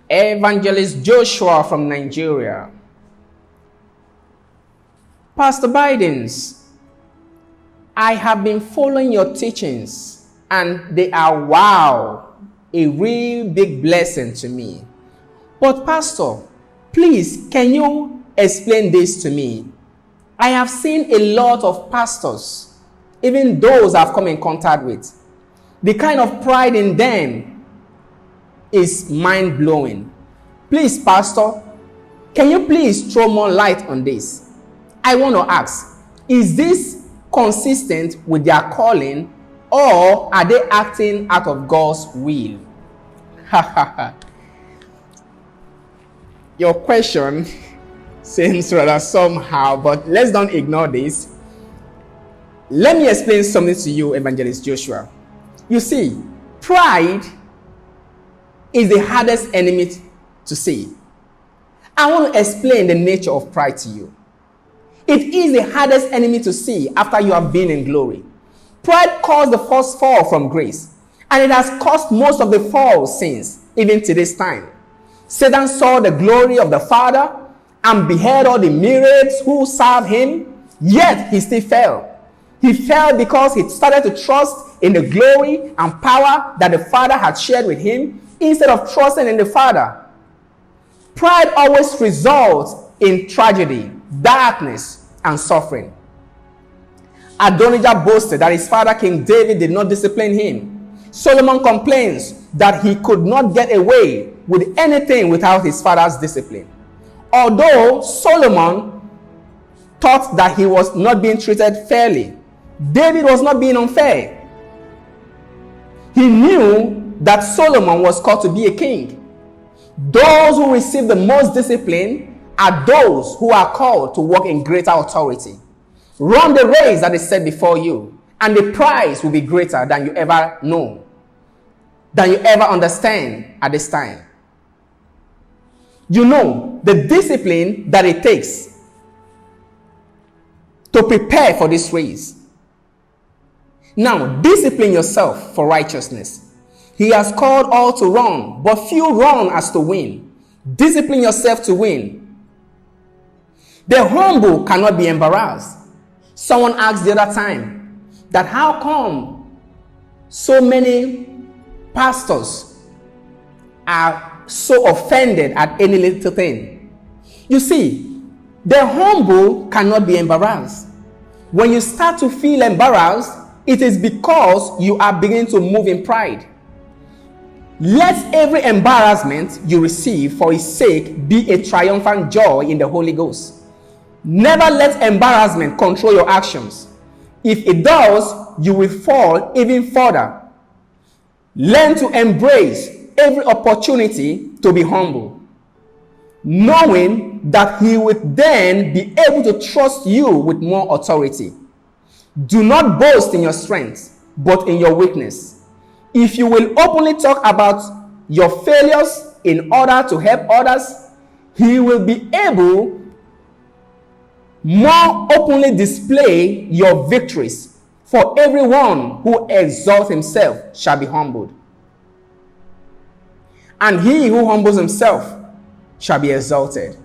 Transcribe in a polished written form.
Evangelist Joshua from Nigeria. Pastor Biddins, I have been following your teachings and they are wow, a real big blessing to me. But Pastor, please, can you explain this to me? I have seen a lot of pastors, even those I've come in contact with. The kind of pride in them is mind-blowing. Please, Pastor, can you please throw more light on this? I want to ask, is this consistent with their calling, or are they acting out of God's will? Your question seems rather somehow, but let's don't ignore this. Let me explain something to you, Evangelist Joshua. You see, pride is the hardest enemy to see. I want to explain the nature of pride to you. It is the hardest enemy to see after you have been in glory. Pride caused the first fall from grace, and it has caused most of the falls since, even to this time. Satan saw the glory of the Father and beheld all the myriads who served him, yet he still fell. He fell because he started to trust in the glory and power that the Father had shared with him instead of trusting in the Father. Pride always results in tragedy, darkness, and suffering. Adonijah boasted that his father King David did not discipline him. Solomon complains that he could not get away with anything without his father's discipline. Although Solomon thought that he was not being treated fairly, David was not being unfair. He knew that Solomon was called to be a king. Those who receive the most discipline are those who are called to walk in greater authority. Run the race that is set before you, and the prize will be greater than you ever know, than you ever understand at this time. You know the discipline that it takes to prepare for this race. Now, discipline yourself for righteousness. He has called all to run, but few run as to win. Discipline yourself to win. The humble cannot be embarrassed. Someone asked the other time that how come so many pastors are so offended at any little thing? You see, the humble cannot be embarrassed. When you start to feel embarrassed, it is because you are beginning to move in pride. Let every embarrassment you receive for his sake be a triumphant joy in the Holy Ghost. Never let embarrassment control your actions. If it does, you will fall even further. Learn to embrace every opportunity to be humble, knowing that he would then be able to trust you with more authority. Do not boast in your strength, but in your weakness. If you will openly talk about your failures in order to help others, he will be able more openly display your victories. For everyone who exalts himself shall be humbled, and he who humbles himself shall be exalted.